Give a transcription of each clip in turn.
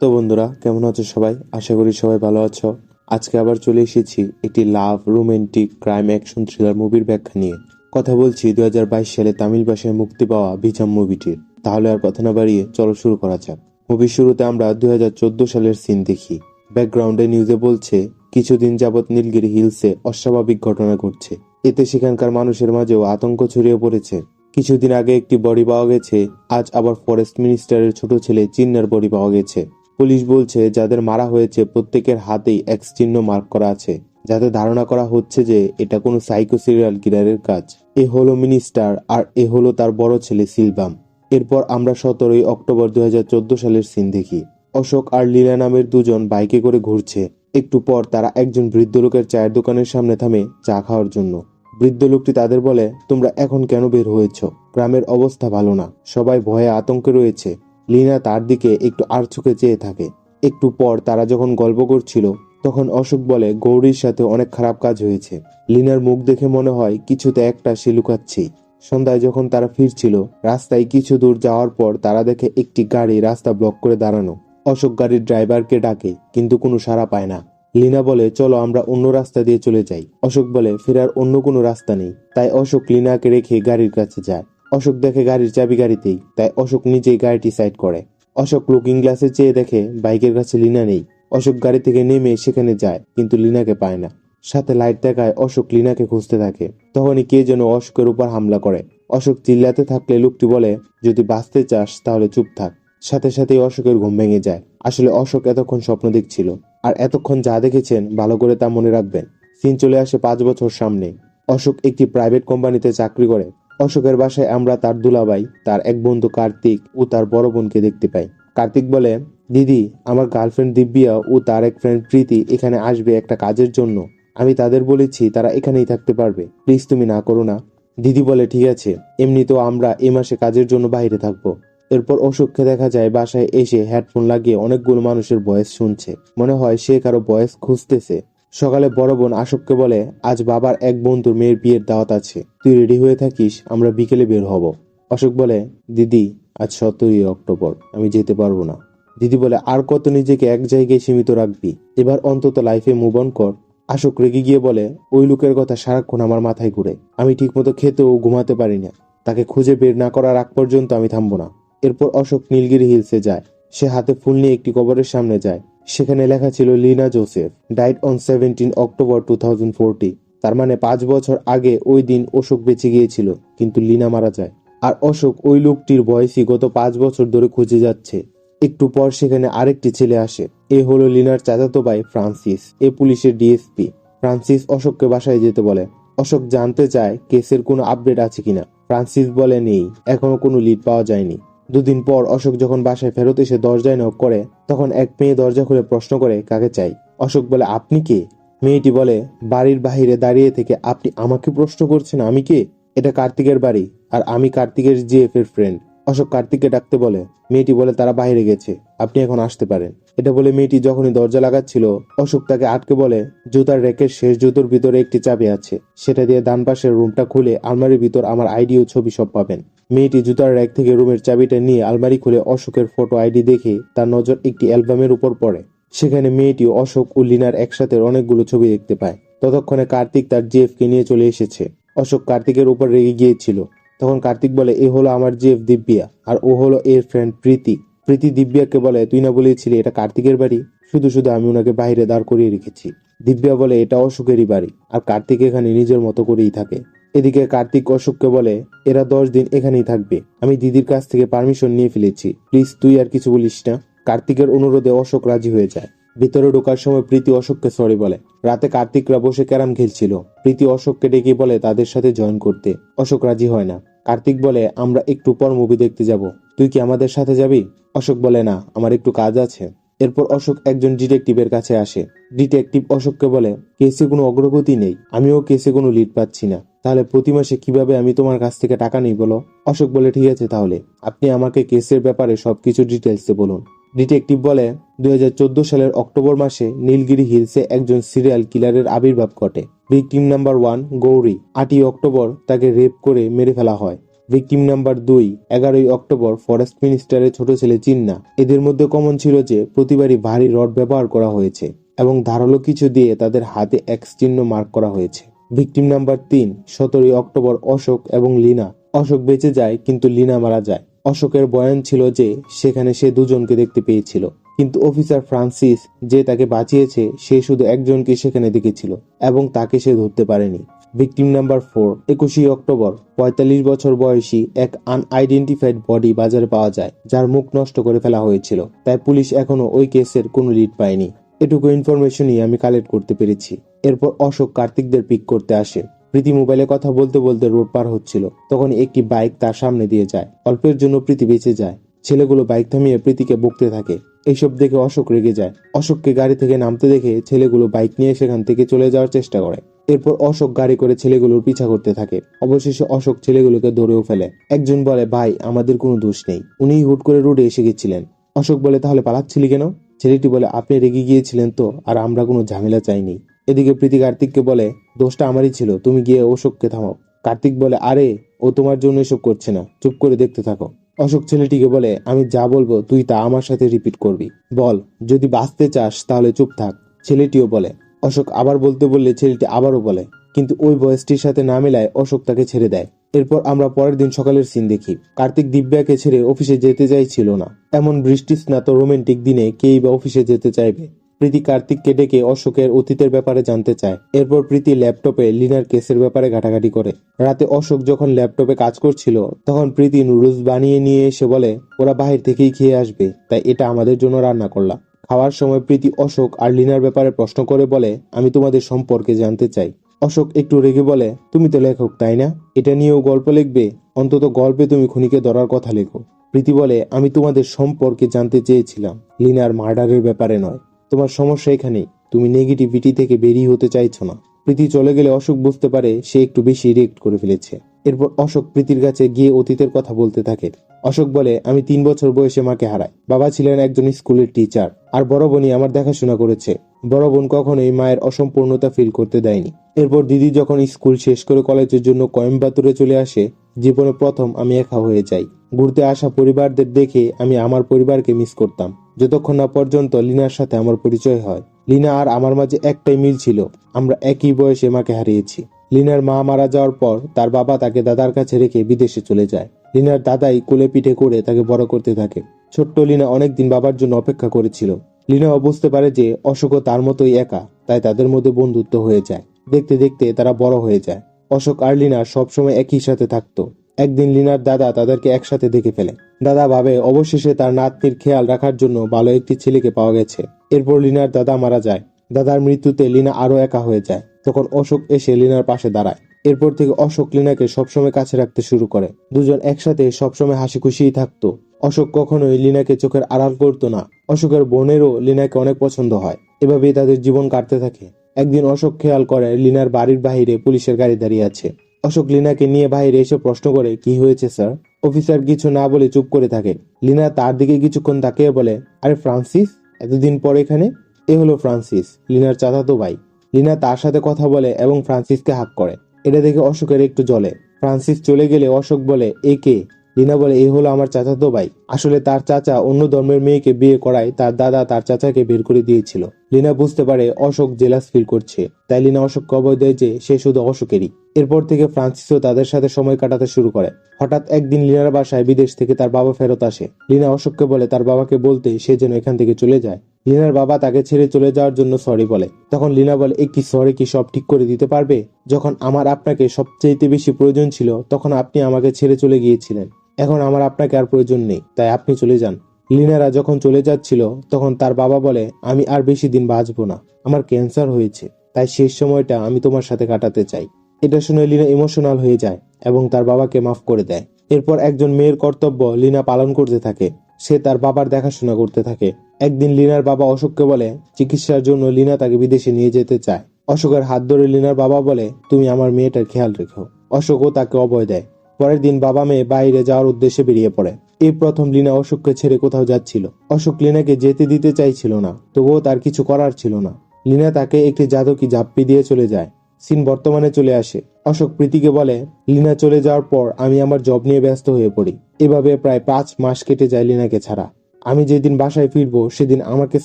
তো বন্ধুরা, কেমন আছো সবাই? আশা করি সবাই ভালো আছো। আজকে আবার চলে এসেছি একটি লাভ রোমান্টিক ক্রাইম অ্যাকশন থ্রিলার মুভির ব্যাখ্যা নিয়ে। কথা বলছি 2022 সালে তামিল ভাষায় মুক্তি পাওয়া ভিজাম মুভিটির। তাহলে আর কথা না বাড়িয়ে চলো শুরু করা যাক। মুভির শুরুতে আমরা 2014 সালের সিন দেখি। ব্যাকগ্রাউন্ডে নিউজে বলছে কিছুদিন যাবৎ নীলগিরি হিলসে অস্বাভাবিক ঘটনা ঘটছে। এতে সেখানকার মানুষের মাঝেও আতঙ্ক ছড়িয়ে পড়েছে। কিছুদিন আগে একটি বডি পাওয়া গেছে, আজ আবার ফরেস্ট মিনিস্টারের ছোট ছেলে চিন্নার বডি পাওয়া গেছে। পুলিশ বলছে যাদের মারা হয়েছে প্রত্যেকের হাতেই এক্স চিহ্ন মার্ক করা আছে, যাতে ধারণা করা হচ্ছে যে এটা কোনো সাইকো সিরিয়াল কিলারের কাজ। এ হলো মিনিস্টার আর এ হলো তার বড় ছেলে সিলভাম। এরপর আমরা 17 অক্টোবর 2014 সালের সিন দেখি। অশোক আর লীলা নামের দুজন বাইকে করে ঘুরছে। একটু পর তারা একজন বৃদ্ধ লোকের চায়ের দোকানের সামনে থামে চা খাওয়ার জন্য। বৃদ্ধ লোকটি তাদের বলে, তোমরা এখন কেন বের হয়েছ? গ্রামের অবস্থা ভালো না, সবাই ভয়ে আতঙ্কে রয়েছে। লিনা তার দিকে একটু আড়চোখে চেয়ে থাকে। একটু পর তারা যখন গল্প করছিল তখন অশোক বলে গৌরীর সাথে অনেক খারাপ কাজ হয়েছে। লিনার মুখ দেখে মনে হয় কিছুতে একটা সে লুকাচ্ছেই। সন্ধ্যায় যখন তারা ফিরছিল, রাস্তায় কিছু দূর যাওয়ার পর তারা দেখে একটি গাড়ি রাস্তা ব্লক করে দাঁড়ানো। অশোক গাড়ির ড্রাইভারকে ডাকে, কিন্তু কোনো সাড়া পায় না। লিনা বলে চলো আমরা অন্য রাস্তা দিয়ে চলে যাই। অশোক বলে ফেরার অন্য কোনো রাস্তা নেই। তাই অশোক লিনাকে রেখে গাড়ির কাছে যায়। অশোক দেখে গাড়ির চাবি গাড়িতেই, তাই অশোক নিজেই গাড়িটি সাইড করে। অশোক লুকিং গ্লাসে চেয়ে দেখে বাইকের কাছে লিনা নেই। অশোক গাড়ি থেকে নেমে সেখানে যায়, কিন্তু লিনাকে পায় না। সাথে লাইট দেখায় অশোক লিনাকে খুঁজতে থাকে। তখনই কে যেন অশোকের উপর হামলা করে। অশোক চিল্লাতে থাকলে লোকটি বলে, যদি বাঁচতে চাস তাহলে চুপ থাক। সাথে সাথেই অশোকের ঘুম ভেঙে যায়। আসলে অশোক এতক্ষণ স্বপ্ন দেখছিল, আর এতক্ষণ যা দেখেছেন ভালো করে তা মনে রাখবেন। সিন চলে আসে 5 বছর সামনে। অশোক একটি প্রাইভেট কোম্পানিতে চাকরি করে। অশোকের বাসায় আমরা তার দুলাভাই, তার এক বন্ধু কার্তিক ও তার বড় বোনকে দেখতে পাই। কার্তিক বলে, দিদি, আমার গার্লফ্রেন্ড দিব্যা ও তার এক ফ্রেন্ড প্রীতি এখানে আসবে একটা কাজের জন্য। আমি তাদের বলেছি তারা এখানেই থাকতে পারবে, প্লিজ তুমি না করো না। দিদি বলে, ঠিক আছে, এমনিতেও আমরা এ মাসে কাজের জন্য বাইরে থাকবো। এরপর অশোককে দেখা যায় বাসায় এসে হেডফোন লাগিয়ে অনেকগুলো মানুষের ভয়েস শুনছে। মনে হয় সে কারো ভয়েস খুঁজতেছে। সকালে বড় বোন অশোককে বলে, আজ বাবার এক বন্ধুর মেয়ের বিয়ের দাওয়াত আছে, তুই রেডি হয়ে থাকিস, আমরা বিকেলে বের হব। অশোক বলে, দিদি, আজ 17 অক্টোবর, আমি যেতে পারবো না। দিদি বলে, আর কত নিজেকে এক জায়গায় সীমিত রাখবি? এবার অন্তত লাইফে মুভ অন কর। অশোক রেগে গিয়ে বলে, ওই লোকের কথা সারাক্ষণ আমার মাথায় ঘুরে, আমি ঠিকমতো খেতেও ঘুমাতে পারি না। তাকে খুঁজে বের না করার আগ পর্যন্ত আমি থামবো না। এরপর অশোক নীলগিরি হিলসে যায়। সে হাতে ফুল নিয়ে একটি কবরের সামনে যায়। সেখানে লেখা ছিল Lina Joseph died on 17 October 2040। তার মানে 5 বছর আগে ওই দিন অশোক বেঁচে গিয়েছিল, কিন্তু লিনা মারা যায়। আর অশোক ওই লোকটির বয়সী গত 5 বছর ধরে খুঁজে যাচ্ছে। একটু পর সেখানে আরেকটি ছেলে আসে। এ হলো লিনার চাচাতো ভাই ফ্রান্সিস, এ পুলিশের ডিএসপি। ফ্রান্সিস অশোককে বাসায় যেতে বলে। অশোক জানতে চায় কেসের কোনো আপডেট আছে কিনা। ফ্রান্সিস বলে নেই, এখনো কোনো লিড পাওয়া যায়নি। দুদিন পর অশোক যখন বাসায় ফেরত এসে দরজায় নক করে, তখন এক মেয়ে দরজা খুলে প্রশ্ন করে, কাকে চাই? অশোক বলে, আপনি কে? মেয়েটি বলে, বাড়ির বাহিরে দাঁড়িয়ে থেকে আপনি আমাকে প্রশ্ন করছেন আমি কে? এটা কার্তিকের বাড়ি, আর আমি কার্তিকের জিএফ এর ফ্রেন্ড। অশোক কার্তিককে ডাকতে বলে। মেয়েটি বলে তারা বাইরে গেছে, আপনি এখন আসতে পারেন। এটা বলে মেয়েটি যখনই দরজা লাগাচ্ছিল, অশোক তাকে আটকে বলে, জুতার র্যাকের শেষ জুতোর ভিতরে একটি চাবি আছে, সেটা দিয়ে ডান পাশের রুমটা খুলে আলমারির ভিতর আমার আইডি ও ছবি সব পাবেন। মেয়েটি জুতার র্যাক থেকে রুমের চাবিটা নিয়ে আলমারি খুলে অশোকের ফটো আইডি দেখে তার নজর একটি অ্যালবামের উপর পড়ে। সেখানে মেয়েটি অশোক ও লিনার একসাথে অনেকগুলো ছবি দেখতে পায়। ততক্ষণে কার্তিক তার জিএফ কে নিয়ে চলে এসেছে। অশোক কার্তিকের উপর রেগে গিয়েছিল। তখন কার্তিক বলে, এ হলো আমার জিএফ দিব্যা, আর ও হলো এর ফ্রেন্ড প্রীতি। প্রীতি দিব্যাকে বলে, তুই না বলেছিলি এটা কার্তিকের বাড়ি? শুধু শুধু আমি ওনাকে বাইরে দাঁড় করিয়ে রেখেছি। দিব্যা বলে, এটা অশোকেরই বাড়ি, আর কার্তিক এখানে নিজের মতো করেই থাকে। এদিকে কার্তিক অশোককে বলে, এরা 10 দিন এখানেই থাকবে, আমি দিদির কাছ থেকে পারমিশন নিয়ে ফেলেছি, প্লিজ তুই আর কিছু বলিস না। কার্তিকের অনুরোধে অশোক রাজি হয়ে যায়। ভিতরে ঢোকার সময় প্রীতি অশোককে সরি বলে। রাতে কার্তিকরা বসে ক্যারাম খেলছিল। প্রীতি অশোককে ডেকে বলে তাদের সাথে জয়েন করতে। অশোক রাজি হয় না। কার্তিক বলে, আমরা একটু পর মুভি দেখতে যাব, তুই কি আমাদের সাথে যাবি? অশোক বলে, না, আমার একটু কাজ আছে। এরপর অশোক একজন ডিটেকটিভের কাছে আসে। ডিটেকটিভ অশোককে বলে, কেসে কোনো অগ্রগতি নেই, আমিও কেসে কোনো লিড পাচ্ছি না, তাহলে প্রতি মাসে কিভাবে আমি তোমার কাছ থেকে টাকা নিই বলো? অশোক বলে, ঠিক আছে, তাহলে আপনি আমাকে কেসের ব্যাপারে সবকিছু ডিটেলসে বলুন। ডিটেকটিভ বলে, 2014 সালের অক্টোবর মাসে নীলগিরি হিলসে একজন সিরিয়াল কিলারের আবির্ভাব ঘটে। Victim number 1 Gauri. 8 অক্টোবর তাকে রেপ করে মেরে ফেলা হয়। ভিকটিম নাম্বার 2, 11ই অক্টোবর ফরেস্ট মিনিস্টারের ছোট ছেলে চিন্না। এদের মধ্যে কমন ছিল যে প্রতিবারই ভারী রড ব্যবহার করা হয়েছে এবং ধারালো কিছু দিয়ে তাদের হাতে এক্স চিহ্ন মার্ক করা হয়েছে। ভিকটিম নাম্বার 3, 17ই অক্টোবর অশোক এবং লিনা। অশোক বেঁচে যায় কিন্তু লিনা মারা যায়। অশোকের বয়ান ছিল যে সেখানে সে দুজনকে দেখতে পেয়েছিল, কিন্তু অফিসার ফ্রান্সিস যে তাকে বাঁচিয়েছে সে শুধু একজনকে সেখানে দেখেছিল এবং তাকে সে ধরতে পারেনি। ভিকটিম নাম্বার 4, 21শে অক্টোবর 45 বছর বয়সী এক আনআইডেন্টিফাইড বডি বাজারে পাওয়া যায়, যার মুখ নষ্ট করে ফেলা হয়েছিল। তাই পুলিশ এখনো ওই কেসের কোনো লিড পায়নি। এটুকু ইনফরমেশনই আমি কালেক্ট করতে পেরেছি। এরপর অশোক কার্তিকদের পিক করতে আসে। প্রীতি মোবাইলে কথা বলতে বলতে রোড পার হচ্ছিল, তখন একটি বাইক তার সামনে দিয়ে যায়। অল্পের জন্য প্রীতি বেঁচে যায়। ছেলেগুলো বাইক থামিয়ে প্রীতিকে বকতে থাকে। এইসব দেখে অশোক রেগে যায়। অশোককে গাড়ি থেকে নামতে দেখে ছেলেগুলো বাইক নিয়ে সেখান থেকে চলে যাওয়ার চেষ্টা করে। এরপর অশোক গাড়ি করে ছেলেগুলোর পিছা করতে থাকে। অবশেষে অশোক ছেলেগুলোকে ধরেও ফেলে। একজন বলে, ভাই আমাদের কোনো দোষ নেই, উনিই হুট করে রোডে এসে গেছিলেন। অশোক বলে, তাহলে পালাচ্ছিলি কেন? ছেলেটি বলে, আপনি রেগে গিয়েছিলেন তো, আর আমরা কোনো ঝামেলা চাইনি। এদিকে প্রীতি কার্তিককে বলে, দোষটা আমারই ছিল, তুমি গিয়ে অশোককে থামাও। কার্তিক বলে, আরে ও তোমার জন্য এসব করছে না, চুপ করে দেখতে থাকো। অশোক ছেলেটিকে বলে, আমি যা বলবো তুই তা আমার সাথে রিপিট করবি। বল, যদি বাঁচতে চাস তাহলে চুপ থাক। ছেলেটিও বলে। অশোক আবার বলতে বললে ছেলেটি আবারও বলে, কিন্তু ওই ভয়েসটির সাথে না মেলায় অশোক তাকে ছেড়ে দেয়। এরপর আমরা পরের দিন সকালের সিন দেখি। কার্তিক দিব্যাকে ছেড়ে অফিসে যেতে চাইছিল না। এমন বৃষ্টি স্নাত রোমান্টিক দিনে কেই বা অফিসে যেতে চাইবে। প্রীতি কার্তিককে ডেকে অশোকের অতীতের ব্যাপারে জানতে চায়। এরপর প্রীতি ল্যাপটপে লিনার কেসের ব্যাপারে ঘাটাঘাটি করে। রাতে অশোক যখন ল্যাপটপে কাজ করছিল তখন প্রীতি নুডলস বানিয়ে নিয়ে এসে বলে, ওরা বাহির থেকেই খেয়ে আসবে, তাই এটা আমাদের জন্য রান্না করলাম। খাওয়ার সময় প্রীতি অশোক আর লিনার ব্যাপারে প্রশ্ন করে বলে, আমি তোমাদের সম্পর্কে জানতে চাই। অশোক একটু রেগে বলে, তুমি তো লেখক তাই না, এটা নিয়েও গল্প লিখবে? অন্তত গল্পে তুমি খুনিকে ধরার কথা লেখো। প্রীতি বলে, আমি তোমাদের সম্পর্কে জানতে চেয়েছিলাম, লিনার মার্ডারের ব্যাপারে নয়। তোমার সমস্যা এখানেই, তুমি নেগেটিভিটি থেকে বেরিয়ে হতে চাইছো না। প্রীতি চলে গেলে অশোক বুঝতে পারে সে একটু বেশি রিয়েক্ট করে ফেলেছে। এরপর অশোক প্রীতির কাছে গিয়ে অতীতের কথা বলতে থাকে। অশোক বলে, আমি 3 বছর বয়সে মাকে হারাই। বাবা ছিলেন একজন স্কুলের টিচার, আর বড় বোনই আমার দেখাশোনা করেছে। বড় বোন কখনোই মায়ের অসম্পূর্ণতা ফিল করতে দেয়নি। এরপর দিদি যখন স্কুল শেষ করে কলেজের জন্য কোয়েম্বাতুরে চলে আসে, জীবনে প্রথম আমি একা হয়ে যাই। ঘুরতে আসা পরিবারদের দেখে আমি আমার পরিবারকে মিস করতাম, যতক্ষণ না পর্যন্ত লিনার সাথে আমার পরিচয় হয়। লিনা আর আমার মাঝে একটাই মিল ছিল, আমরা একই বয়সে মাকে হারিয়েছি। লিনার মা মারা যাওয়ার পর তার বাবা তাকে দাদার কাছে রেখে বিদেশে চলে যায়। লিনার দাদাই কোলে পিঠে করে তাকে বড় করতে থাকে। ছোট্ট লিনা অনেকদিন বাবার জন্য অপেক্ষা করেছিল। লিনাও বুঝতে পারে যে অশোকও তার মতোই একা, তাই তাদের মধ্যে বন্ধুত্ব হয়ে যায়। দেখতে দেখতে তারা বড় হয়ে যায়। অশোক আর লিনা সবসময় একই সাথে থাকতো। একদিন লিনার দাদা তাদেরকে একসাথে দেখে ফেলে। দাদা ভাবে অবশেষে তার নাতনির খেয়াল রাখার জন্য ভালো একটি ছেলেকে পাওয়া গেছে। এরপর লিনার দাদা মারা যায়। দাদার মৃত্যুতে লিনা আরো একা হয়ে যায়। তখন অশোক এসে লিনার পাশে দাঁড়ায়। এরপর থেকে অশোক লিনাকে সবসময় কাছে রাখতে শুরু করে। দুজন একসাথে সবসময় হাসি খুশিই থাকতো। অশোক কখনোই লিনাকে চোখের আড়াল করতো না। অশোকের বোনেরও লিনাকে অনেক পছন্দ হয়। এভাবেই তাদের জীবন কাটতে থাকে। একদিন অশোক খেয়াল করে লিনার বাড়ির বাহিরে পুলিশের গাড়ি দাঁড়িয়ে আছে। অশোক লিনাকে নিয়ে বাইরে এসে প্রশ্ন করে, কি হয়েছে স্যার? অফিসার কিছু না বলে চুপ করে থাকে। লিনা তার দিকে কিছুক্ষণ তাকিয়ে বলে, আরে ফ্রান্সিস, এতদিন পর এখানে? এ হলো ফ্রান্সিস, লিনার চাচাতো ভাই। লিনা তার সাথে কথা বলে এবং ফ্রান্সিসকে হাক করে। এটা দেখে অশোকের একটু জ্বলে। ফ্রান্সিস চলে গেলে অশোক বলে, এ কে? লিনা বলে, এ হলো আমার চাচাতো ভাই। আসলে তার চাচা অন্য ধর্মের মেয়েকে বিয়ে করায় তার দাদা তার চাচাকে বের করে দিয়েছিল। লিনা বুঝতে পারে অশোক জেলাস ফিল করছে, তাই লিনা অশোককে অভয় দেয় যে সে শুধু অশোকেরই। এরপর থেকে ফ্রান্সিসও তাদের সাথে সময় কাটাতে শুরু করে। হঠাৎ একদিন লিনার বাসায় বিদেশ থেকে তার বাবা ফেরত আসে। লিনা অশোককে বলে তার বাবাকে বলতে সে যেন এখান থেকে চলে যায়। লিনার বাবা তাকে ছেড়ে চলে যাওয়ার জন্য সরি বলে। তখন লিনা বলে, একটি সরি কি সব ঠিক করে দিতে পারবে? যখন আমার আপনাকে সবচেয়ে বেশি প্রয়োজন ছিল তখন আপনি আমাকে ছেড়ে চলে গিয়েছিলেন। এখন আমার আপনাকে আর প্রয়োজন নেই, তাই আপনি চলে যান। লিনারা যখন চলে যাচ্ছিল তখন তার বাবা বলে, আমি আর বেশি দিন বাঁচবো না, আমার ক্যান্সার হয়েছে, তাই শেষ সময়টা আমি তোমার সাথে কাটাতে চাই। এটা শুনে লিনা ইমোশনাল হয়ে যায় এবং তার বাবাকে মাফ করে দেয়। এরপর একজন মেয়ের কর্তব্য লিনা পালন করতে থাকে। সে তার বাবার দেখাশোনা করতে থাকে। একদিন লিনার বাবা অশোককে বলে চিকিৎসার জন্য লিনা তাকে বিদেশে নিয়ে যেতে চায়। অশোকের হাত ধরে লিনার বাবা বলে, তুমি আমার মেয়েটার খেয়াল রেখো। অশোকও তাকে অভয় দেয়। পরের দিন বাবা মেয়ে বাইরে যাওয়ার উদ্দেশ্যে বেরিয়ে পড়ে। এই প্রথম লিনা অশোককে ছেড়ে কোথাও যাচ্ছিল। অশোক লিনাকে যেতে দিতে চাইছিল না, তবুও তার কিছু করার ছিল না। লিনা তাকে একটি জাদুকি জাপ্পি দিয়ে চলে যায়। সিন বর্তমানে চলে আসে। অশোক প্রীতিকে বলে, লিনা চলে যাওয়ার পর আমি আমার জব নিয়ে ব্যস্ত হয়ে পড়ি। এভাবে প্রায় 5 মাস কেটে যায় লিনাকে ছাড়া। আমি যেদিন বাসায় ফিরবো সেদিন আমাকে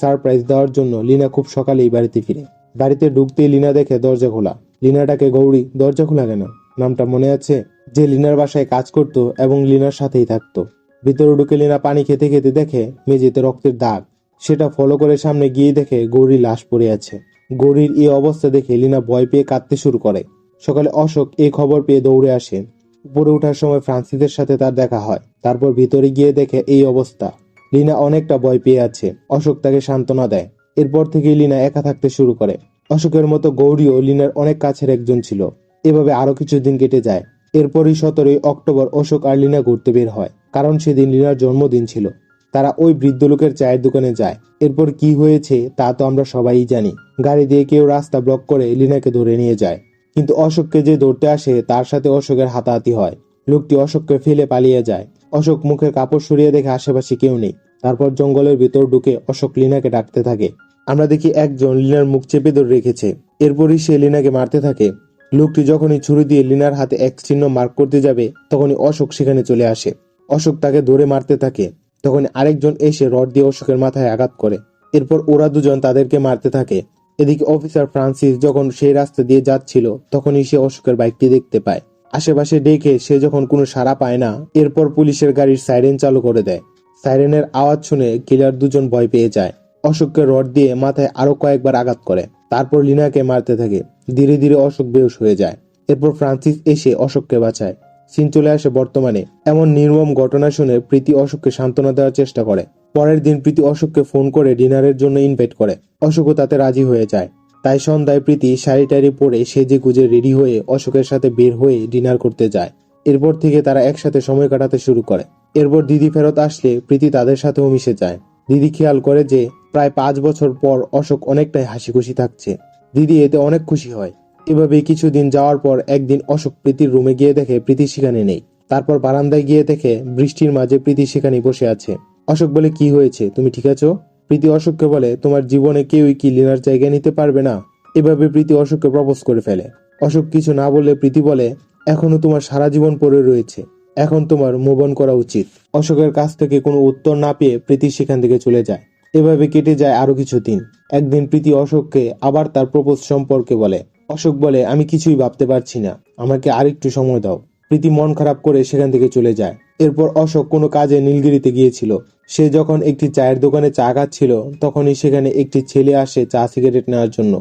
সারপ্রাইজ দেওয়ার জন্য লিনা খুব সকালেই বাড়িতে ফিরে। বাড়িতে ঢুকতেই লিনা দেখে দরজা খোলা। লিনা ডাকে, গৌরী, দরজা খোলা কেন? নামটা মনে আছে? যে লিনার বাসায় কাজ করত এবং লিনার সাথেই থাকতো। ভিতরে ঢুকে লিনা পানি খেতে খেতে দেখে মেঝেতে রক্তের দাগ। সেটা ফলো করে সামনে গিয়ে দেখে গৌরীর লাশ পড়ে আছে। গৌরীর এই অবস্থা দেখে লিনা ভয় পেয়ে কাঁদতে শুরু করে। সকালে অশোক এই খবর পেয়ে দৌড়ে আসে। উপরে ওঠার সময় ফ্রান্সিসের সাথে তার দেখা হয়। তারপর ভিতরে গিয়ে দেখে এই অবস্থা। লিনা অনেকটা ভয় পেয়ে আছে। অশোক তাকে সান্ত্বনা দেয়। এরপর থেকে লিনা একা থাকতে শুরু করে। অশোকের মতো গৌরীও লিনার অনেক কাছের একজন ছিল। এভাবে আরো কিছুদিন কেটে যায়। এরপরই 17ই অক্টোবর অশোক আর লিনা ঘুরতে বের হয়, কারণ সেদিন লিনার জন্মদিন ছিল। তারা ওই বৃদ্ধ লোকের চায়ের দোকানে যায়। এরপর কি হয়েছে তা তো আমরা সবাই জানি। গাড়ি দিয়ে কেউ রাস্তা ব্লক করে লিনাকে ধরে নিয়ে যায়। কিন্তু অশোককে যে ধরতে আসে তার সাথে অশোকের হাতাহাতি হয়। লোকটি অশোককে ফেলে পালিয়ে যায়। অশোক মুখের কাপড় সরিয়ে দেখে আশেপাশে কেউ নেই। তারপর জঙ্গলের ভিতর ঢুকে অশোক লিনাকে ডাকতে থাকে। আমরা দেখি একজন লিনার মুখ চেপে ধরে রেখেছে। এরপরই সে লিনাকে মারতে থাকে। লোকটি যখনই ছুরি দিয়ে লিনার হাতে এক চিহ্ন মার্ক করতে যাবে তখনই অশোক সেখানে চলে আসে। অশোক তাকে ধরে মারতে থাকে। তখন আরেকজন এসে রড দিয়ে অশোকের মাথায় আঘাত করে। এরপর ওরা দুজন তাদেরকে মারতে থাকে। এদিকে অফিসার ফ্রান্সিস যখন সেই রাস্তা দিয়ে যাচ্ছিল তখনই সে অশোকের বাইকটি দেখতে পায়। আশেপাশে দেখে সে যখন কোনো সাড়া পায় না, এরপর পুলিশের গাড়ির সাইরেন চালু করে দেয়। সাইরেনের আওয়াজ শুনে কিলার দুজন ভয় পেয়ে যায়। অশোককে রড দিয়ে মাথায় আরো কয়েকবার আঘাত করে। তারপর লিনাকে মারতে থাকে। ধীরে ধীরে অশোক বেহুশ হয়ে যায়। এরপর ফ্রান্সিস এসে অশোককে বাঁচায়। সিন চলে আসে বর্তমানে। এমন নির্মম ঘটনা শুনে প্রীতি অশোককে সান্ত্বনা দেওয়ার চেষ্টা করে। পরের দিন প্রীতি অশোককে ফোন করে ডিনারের জন্য ইনভাইট করে। অশোকও তাতে রাজি হয়ে যায়। তাই সন্ধ্যায় প্রীতি শাড়ি টাড়ি পরে সেজে গুজে রেডি হয়ে অশোকের সাথে বের হয়ে ডিনার করতে যায়। এরপর থেকে তারা একসাথে সময় কাটাতে শুরু করে। এরপর দিদি ফেরত আসলে প্রীতি তাদের সাথেও মিশে যায়। দিদি খেয়াল করে যে প্রায় 5 বছর পর অশোক অনেকটাই হাসি খুশি থাকছে। দিদি এতে অনেক খুশি হয়। এভাবে কিছুদিন যাওয়ার পর একদিন অশোক প্রীতির রুমে গিয়ে দেখে প্রীতি সেখানে নেই। তারপর বারান্দায় গিয়ে দেখে বৃষ্টির মাঝে প্রীতি সেখানে বসে আছে। অশোক বলে, কি হয়েছে, তুমি ঠিক আছো? প্রীতি অশোককে বলে, তোমার জীবনে কেউই কি লিনার জায়গা নিতে পারবে না? এভাবে প্রীতি অশোককে প্রপোজ করে ফেলে। অশোক কিছু না বললে প্রীতি বলে, এখনো তোমার সারা জীবন পড়ে রয়েছে, এখন তোমার মুভ অন করা উচিত। অশোকের কাছ থেকে কোনো উত্তর না পেয়ে প্রীতি সেখান থেকে চলে যায়। এভাবে কেটে যায় আরো কিছুদিন। একদিন প্রীতি অশোককে আবার তার প্রপোজ সম্পর্কে বলে। অশোক বলে, আমি কিছুই ভাবতে পারছি না, আমাকে আরেকটু সময় দাও। প্রীতি মন খারাপ করে সেখান থেকে চলে যায়। এরপর অশোক কোনো কাজে নীলগিরিতে গিয়েছিল। সে যখন একটি চায়ের দোকানে চা খাচ্ছিল তখনই সেখানে একটি ছেলে আসে চা সিগারেট নেওয়ার জন্য।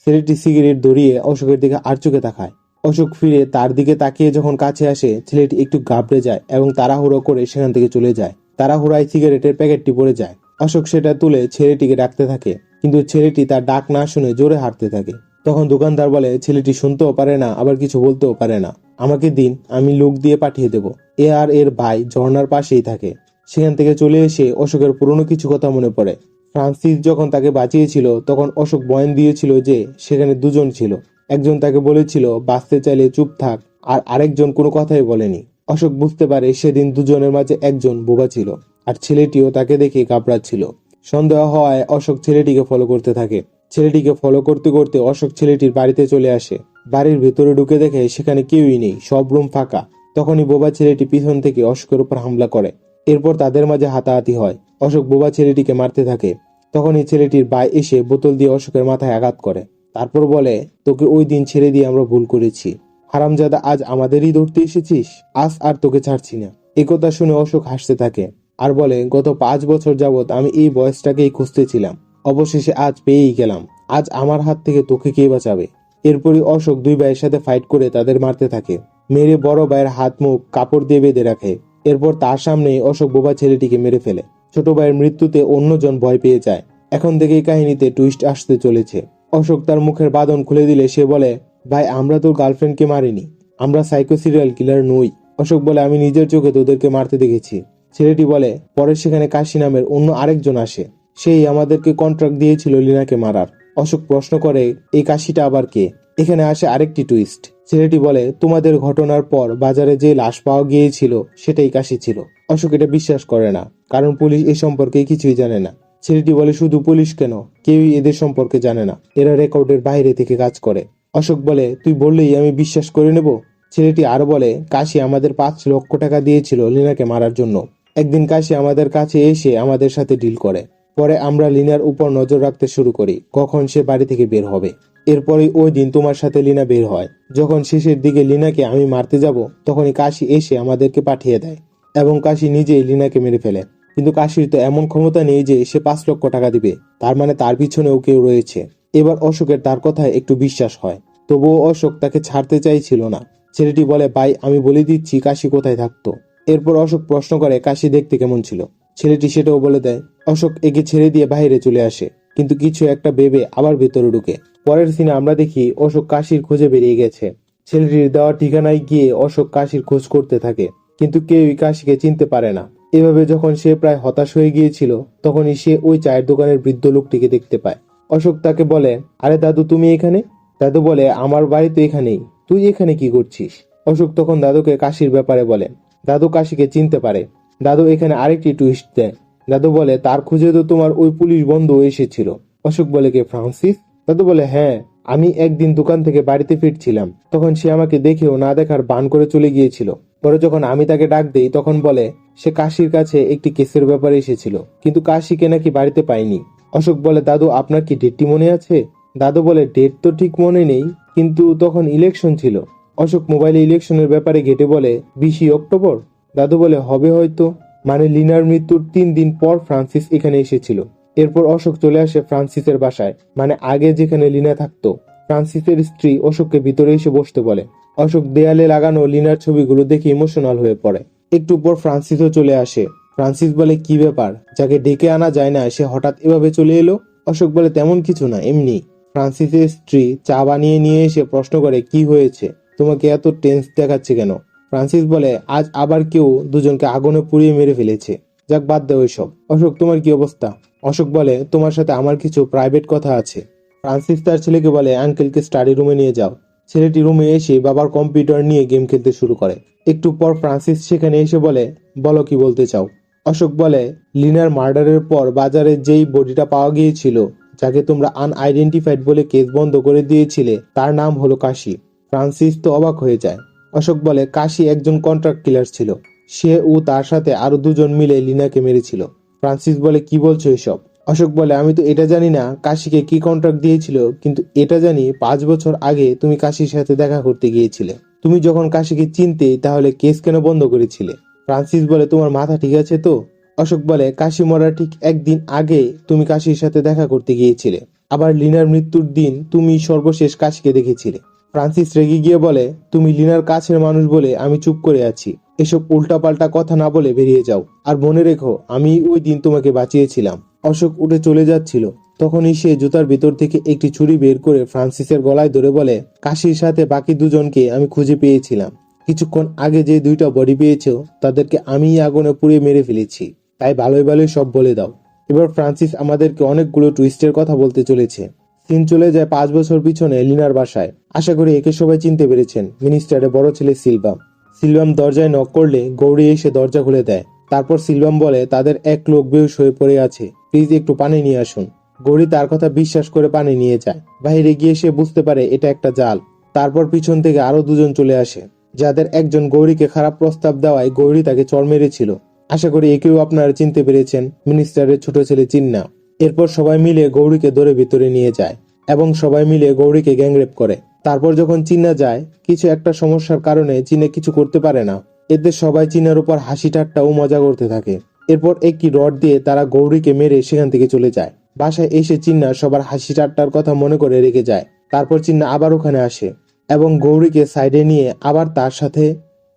ছেলেটি সিগারেট ধরিয়ে অশোকের দিকে আর চোখে তাকায়। অশোক ফিরে তার দিকে তাকিয়ে যখন কাছে আসে ছেলেটি একটু ঘাবড়ে যায় এবং তাড়াহুড়ো করে সেখান থেকে চলে যায়। তাড়াহুড়ায় সিগারেটের প্যাকেটটি পড়ে যায়। অশোক সেটা তুলে ছেলেটিকে ডাকতে থাকে, কিন্তু ছেলেটি তার ডাক না শুনে জোরে হাঁটতে থাকে। তখন দোকানদার বলে, ছেলেটি শুনতেও পারে না আবার কিছু বলতেও পারে না, আমাকে দিন, আমি লোক দিয়ে পাঠিয়ে দেব। এ আর এর ভাই ঝর্ণার পাশেই থাকে। সেখান থেকে চলে এসে অশোকের পুরনো কিছু কথা মনে পড়ে। ফ্রান্সিস যখন তাকে বাঁচিয়েছিল তখন অশোক বয়ান দিয়েছিল যে সেখানে দুজন ছিল। একজন তাকে বলেছিল বাঁচতে চাইলে চুপ থাক, আর আরেকজন কোনো কথাই বলেনি। অশোক বুঝতে পারে সেদিন দুজনের মাঝে একজন বোবা ছিল, আর ছেলেটিও তাকে দেখে ঘাবড়াচ্ছিল। সন্দেহ হওয়ায় অশোক ছেলেটিকে ফলো করতে থাকে। ছেলেটিকে ফলো করতে করতে অশোক ছেলেটির বাড়িতে চলে আসে। বাড়ির ভেতরে ঢুকে দেখে সেখানে কেউই নেই, সব রুম ফাঁকা। তখনই বোবা ছেলেটি পিছন থেকে অশোকের উপর হামলা করে। এরপর তাদের মাঝে হাতাহাতি হয়। অশোক বোবা ছেলেটিকে মারতে থাকে। তখনই ছেলেটির ভাই এসে বোতল দিয়ে অশোকের মাথায় আঘাত করে। তারপর বলে, তোকে ওই দিন ছেড়ে দিয়ে আমরা ভুল করেছি, হারামজাদা, আজ আমাদেরই ধরতে এসেছিস, আজ আর তোকে ছাড়ছি না। একথা শুনে অশোক হাসতে থাকে আর বলে, গত 5 বছর যাবৎ আমি এই বয়সটাকেই খুঁজতেছিলাম, অবশেষে আজ পেয়েই গেলাম। আজ আমার হাত থেকে তোকে কে বাঁচাবে? এরপরই অশোক দুই ভাইয়ের সাথে ফাইট করে তাদের মারতে থাকে। মেরে বড় ভাইয়ের হাত মুখ কাপড় দিয়ে বেঁধে রাখে। এরপর তার সামনেই অশোক বোবা ছেলেটিকে মেরে ফেলে। ছোট ভাইয়ের মৃত্যুতে অন্যজন ভয় পেয়ে যায়। এখন থেকে এই কাহিনীতে টুইস্ট আসতে চলেছে। অশোক তার মুখের বাঁধন খুলে দিলে সে বলে, ভাই, আমরা তোর গার্লফ্রেন্ডকে মারিনি, আমরা সাইকো সিরিয়াল কিলার নই। অশোক বলে, আমি নিজের চোখে তোদেরকে মারতে দেখেছি। ছেলেটি বলে, পরে সেখানে কাশি নামের অন্য আরেকজন আসে, সেই আমাদেরকে কন্ট্রাক্ট দিয়েছিল লিনাকে মারার। অশোক প্রশ্ন করে, এই কাশিটা আবার কে? এখানে আসে আরেকটি টুইস্ট। ছেলেটি বলে, তোমাদের ঘটনার পর বাজারে যে লাশ পাওয়া গিয়েছিল সেটাই কাশি ছিল। অশোক এটা বিশ্বাস করে না, কারণ পুলিশ এ সম্পর্কে কিছুই জানে না। ছেলেটি বলে, শুধু পুলিশ কেন, কেউই এদের সম্পর্কে জানে না, এরা রেকর্ডের বাইরে থেকে কাজ করে। অশোক বলে, তুই বললেই আমি বিশ্বাস করে নেব? ছেলেটি আরো বলে, কাশি আমাদের 5 লক্ষ টাকা দিয়েছিল লিনাকে মারার জন্য। একদিন কাশি আমাদের কাছে এসে আমাদের সাথে ডিল করে। পরে আমরা লিনার উপর নজর রাখতে শুরু করি কখন সে বাড়ি থেকে বের হবে। এরপরে ওই দিন তোমার সাথে লিনা বের হয়। যখন শেষের দিকে লিনাকে আমি মারতে যাব তখনই কাশি এসে আমাদেরকে পাঠিয়ে দেয় এবং কাশি নিজেই লিনাকে মেরে ফেলে। কিন্তু কাশির তো এমন ক্ষমতা নেই যে সে 5 লক্ষ টাকা দিবে, তার মানে তার পিছনেও কেউ রয়েছে। এবার অশোকের তার কথায় একটু বিশ্বাস হয়, তবুও অশোক তাকে ছাড়তে চাইছিল না। ছেলেটি বলে, ভাই আমি বলে দিচ্ছি কাশি কোথায় থাকতো। এরপর অশোক প্রশ্ন করে, কাশি দেখতে কেমন ছিল? ছেলেটি সেটাও বলে দেয়। অশোক একে ছেড়ে দিয়ে বাইরে চলে আসে, কিন্তু কিছু একটা ভেবে আবার ভেতরে ঢুকে। পরের সিনে আমরা দেখি অশোক কাশির খোঁজে বেরিয়ে গেছে। ছেলেটির দেওয়া ঠিকানায় গিয়ে অশোক কাশির খোঁজ করতে থাকে, কিন্তু কেউই কাশিকে চিনতে পারে না। এভাবে যখন সে প্রায় হতাশ হয়ে গিয়েছিল তখনই সে ওই চায়ের দোকানের বৃদ্ধ লোকটিকে দেখতে পায়। অশোক তাকে বলে, আরে দাদু তুমি এখানে? দাদু বলে, আমার বাড়ি তো এখানেই, তুই এখানে কি করছিস? অশোক তখন দাদুকে কাশির ব্যাপারে বলে। দাদু কাশিকে চিনতে পারে। দাদু এখানে আরেকটি টুইস্ট দেয়। দাদু বলে, তার খুঁজে তো তোমার ওই পুলিশ বন্ধু এসেছিল। অশোক বলে, কে, ফ্রান্সিস? দাদু বলে, হ্যাঁ, আমি একদিন দোকান থেকে বাড়িতে ফিরছিলাম, তখন সে আমাকে দেখেও না দেখার ভান করে চলে গিয়েছিল। পরে যখন আমি তাকে ডাক দেই তখন বলে সে কাশির কাছে একটি কেসের ব্যাপারে এসেছিল, কিন্তু কাশিকে নাকি বাড়িতে পায়নি। অশোক বলে, দাদু আপনার কি ডেটটি মনে আছে? দাদু বলে, ডেট তো ঠিক মনে নেই, কিন্তু তখন ইলেকশন ছিল। অশোক মোবাইলে ইলেকশনের ব্যাপারে ঘেটে বলে, 20 অক্টোবর। দাদু বলে, হবে হয়তো, মানে লিনার মৃত্যুর 3 দিন পর ফ্রান্সিস এখানে এসেছিল। এরপর অশোক চলে আসে ফ্রান্সিসের বাসায়, মানে আগে যেখানে লিনা থাকতো। ফ্রান্সিসের স্ত্রী অশোককে ভিতরে এসে বসতে বলে। অশোক দেয়ালে লাগানো লিনার ছবিগুলো দেখে ইমোশনাল হয়ে পড়ে। একটু পর ফ্রান্সিসও চলে আসে। ফ্রান্সিস বলে, কি ব্যাপার, যাকে ডেকে আনা যায় না সে হঠাৎ এভাবে চলে এলো? অশোক বলে, তেমন কিছু না, এমনি। ফ্রান্সিসের স্ত্রী চা বানিয়ে নিয়ে এসে প্রশ্ন করে, কি হয়েছে, তোমাকে এত টেন্স দেখাচ্ছে কেন? ফ্রান্সিস বলে, আজ আবার কেউ দুজনকে আগুনে পুড়িয়ে মেরে ফেলেছে। যাক, বাদ দাও এসব। অশোক, তোমার কি অবস্থা? অশোক বলে, তোমার সাথে আমার কিছু প্রাইভেট কথা আছে। ফ্রান্সিস তার ছেলেকে বলে, আঙ্কেলকে স্টাডি রুমে নিয়ে যাও। ছেলেটি রুমে এসে বাবার কম্পিউটার নিয়ে গেম খেলতে শুরু করে। একটু পর ফ্রান্সিস সেখানে এসে বলে, বলো কি বলতে চাও? অশোক বলে, লিনার মার্ডারের পর বাজারে যেই বডিটা পাওয়া গিয়েছিল, যাকে তোমরা আনআইডেন্টিফাইড বলে কেস বন্ধ করে দিয়েছিলে, তার নাম হলো কাশি। ফ্রান্সিস তো অবাক হয়ে যায়। অশোক বলে, কাশি একজন কন্ট্রাক্ট কিলার ছিল। সে ও তার সাথে আরো দুজন মিলে লিনাকে মেরেছিল। ফ্রান্সিস বলে, কি বলছো এসব? অশোক বলে, আমি তো এটা জানি না কাশিকে কি কন্ট্রাক্ট দিয়েছিল, কিন্তু এটা জানি 5 বছর আগে তুমি কাশির সাথে দেখা করতে গিয়েছিলে। তুমি যখন কাশিকে চিনতে, তাহলে কেস কেন বন্ধ করেছিলে? ফ্রান্সিস বলে, তোমার মাথা ঠিক আছে তো? অশোক বলে, কাশি মরার ঠিক একদিন আগে তুমি কাশির সাথে দেখা করতে গিয়েছিলে। আবার লিনার মৃত্যুর দিন তুমি সর্বশেষ কাশিকে দেখেছিলে। ফ্রান্সিস রেগে গিয়ে বলে, তুমি লিনার কাছের মানুষ বলে আমি চুপ করে আছি। এসব উল্টাপাল্টা কথা না বলে বেরিয়ে যাও। আর মনে রেখো, আমি ওই দিন তোমাকে বাঁচিয়েছিলাম। অশোক উঠে চলে যাচ্ছিল, তখনই সে জুতার ভিতর থেকে একটি ছুরি বের করে ফ্রান্সিসের গলায় ধরে বলে, কাশির সাথে বাকি দুজনকে আমি খুঁজে পেয়েছিলাম। কিছুক্ষণ আগে যে 2টা বডি পেয়েছো, তাদেরকে আমিই আগুনে পুড়িয়ে মেরে ফেলেছি। তাই ভালোই ভালোই সব বলে দাও। এবার ফ্রান্সিস আমাদেরকে অনেকগুলো টুইস্টের কথা বলতে চলেছে। সিন চলে যায় 5 বছর পিছনে লিনার বাসায়। আশা করি একে সবাই চিনতে পেরেছেন, মিনিস্টারের বড় ছেলে সিলভাম। সিলভাম দরজায় নক করলে গৌরী এসে দরজা খুলে দেয়। তারপর সিলভাম বলে, তাদের এক লোক বেহুশ হয়ে পড়ে আছে, প্লিজ একটু পানি নিয়ে আসুন। গৌরী তার কথা বিশ্বাস করে পানি নিয়ে যায়। বাইরে গিয়ে সে বুঝতে পারে এটা একটা জাল। তারপর পিছন থেকে আরো দুজন চলে আসে, যাদের একজন গৌরীকে খারাপ প্রস্তাব দেওয়ায় গৌরী তাকে চড় মেরেছিল। আশা করি একেও আপনারা চিনতে পেরেছেন, মিনিস্টারের ছোট ছেলে চিন্না। এরপর সবাই মিলে গৌরীকে ধরে ভিতরে নিয়ে যায় এবং সবাই মিলে গৌরীকে গ্যাংরেপ করে। তারপর যখন চিন্না যায়, কিছু একটা সমস্যার কারণে চিনে কিছু করতে পারে না। এতে সবাই চিনার উপর হাসি ঠাট্টা ও মজা করতে থাকে। এরপর একটি রড দিয়ে তারা গৌরীকে মেরে সেখান থেকে চলে যায়। বাসায় এসে চিন্না সবার হাসি ঠাট্টার কথা মনে করে রেখে যায়। তারপর চিন্না আবার ওখানে আসে এবং গৌরীকে সাইডে নিয়ে আবার তার সাথে।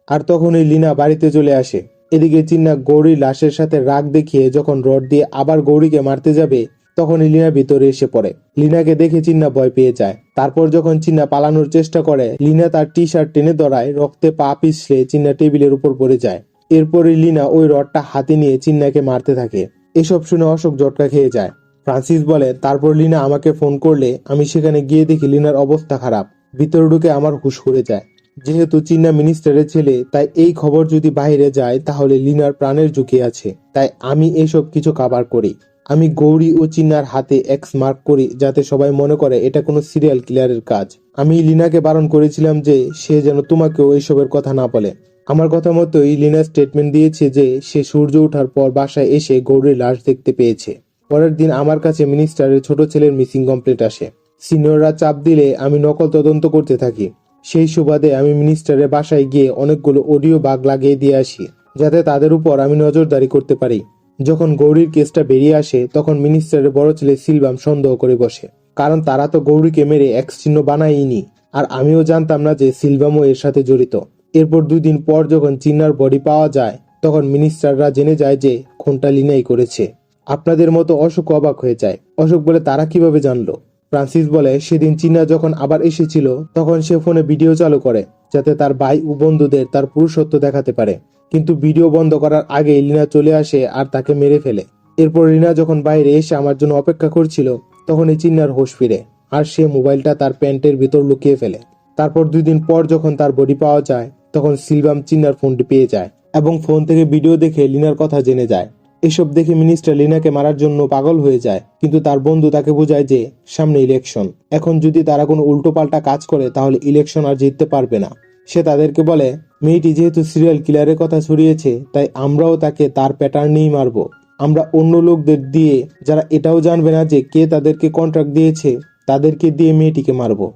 আর তখনই লিনা বাড়িতে চলে আসে। এদিকে চিন্না গৌরীর লাশের সাথে রাগ দেখিয়ে যখন রড দিয়ে আবার গৌরীকে মারতে যাবে, তখনই লিনা ভিতরে এসে পড়ে। লিনাকে দেখে চিন্না ভয় পেয়ে যায়। তারপর যখন চিন্না পালানোর চেষ্টা করে, লিনা তার টি শার্ট টেনে ধরায়, রক্তে পা পিছলে চিন্না টেবিলের উপর পড়ে যায়। এরপরে লিনা ওই রডটা হাতে নিয়ে চিন্নাকে মারতে থাকে। এসব শুনে অশোক জটকা খেয়ে যায়। ফ্রান্সিস বলে, তারপর লিনা আমাকে ফোন করলে আমি সেখানে গিয়ে দেখি লিনার অবস্থা খারাপ। ভিতরে ঢুকে আমার হুঁশ উড়ে যায়। যেহেতু চিন্না মিনিস্টারের ছেলে, তাই এই খবর যদি বাইরে যায় তাহলে লিনার প্রাণের ঝুঁকি আছে। তাই আমি এসব কিছু কাভার করি। আমি গৌরী ও চিন্নার হাতে এক্স মার্ক করি যাতে সবাই মনে করে এটা কোনো সিরিয়াল কিলারের কাজ। আমি লিনাকে বারণ করেছিলাম যে সে যেন তোমাকেও এইসবের কথা না বলে। আমার কথা মতোই লিনা স্টেটমেন্ট দিয়েছে যে সে সূর্য ওঠার পর বাসায় এসে গৌরীর লাশ দেখতে পেয়েছে। পরের দিন আমার কাছে মিনিস্টারের ছোট ছেলের মিসিং কমপ্লেট আসে। সিনিয়ররা চাপ দিলে আমি নকল তদন্ত করতে থাকি। সেই সুবাদে আমি মিনিস্টারের বাসায় গিয়ে অনেকগুলো অডিও বাগ লাগিয়ে দিয়ে আসি যাতে তাদের উপর আমি নজরদারি করতে পারি। যখন গৌরীর কেসটা বেরিয়ে আসে তখন মিনিস্টারের বড় ছেলে সিলভাম সন্দেহ করে বসে, কারণ তারা তো গৌরীকে মেরে এক্স চিহ্ন বানায়নি। আর আমিও জানতাম না যে সিলভামও এর সাথে জড়িত। এরপর 2 দিন পর যখন চিন্নার বডি পাওয়া যায় তখন মিনিস্টাররা জেনে যায় যে খুনটা লিনাই করেছে। আপনাদের মতো অশোক অবাক হয়ে যায়। অশোক বলে তারা কিভাবে জানলো? ফ্রান্সিস বলে সেদিন চিন্না যখন আবার এসেছিল তখন সে ফোনে ভিডিও চালু করে যাতে তার ভাই ও বন্ধুদের তার পুরুষত্ব দেখাতে পারে, কিন্তু ভিডিও বন্ধ করার আগে লিনা চলে আসে আর তাকে মেরে ফেলে। এরপর লিনা যখন বাইরে এসে আমার জন্য অপেক্ষা করছিল তখন এই চিন্নার হোশ ফিরে আর সে মোবাইলটা তার প্যান্টের ভিতর লুকিয়ে ফেলে। তারপর 2 দিন পর যখন তার বডি পাওয়া যায় তখন সিলভাম চিন্নার ফোনটি পেয়ে যায় এবং ফোন থেকে ভিডিও দেখে লিনার কথা জেনে যায়। এসব দেখে মিনিস্টার লিনাকে মারার জন্য পাগল হয়ে যায়, কিন্তু তার বন্ধু তাকে বোঝায় যে সামনে ইলেকশন, এখন যদি তারা কোনো উল্টোপাল্টা কাজ করে তাহলে ইলেকশন আর জিততে পারবে না। সে তাদেরকে বলে মেয়েটি যেহেতু সিরিয়াল কিলারের কথা ছড়িয়েছে তাই আমরাও তাকে তার প্যাটার্নেই মারবো। আমরা অন্য লোকদের দিয়ে যারা এটাও জানবে না যে কে তাদেরকে কন্ট্রাক্ট দিয়েছে তাদেরকে দিয়ে মেয়েটিকে মারবো।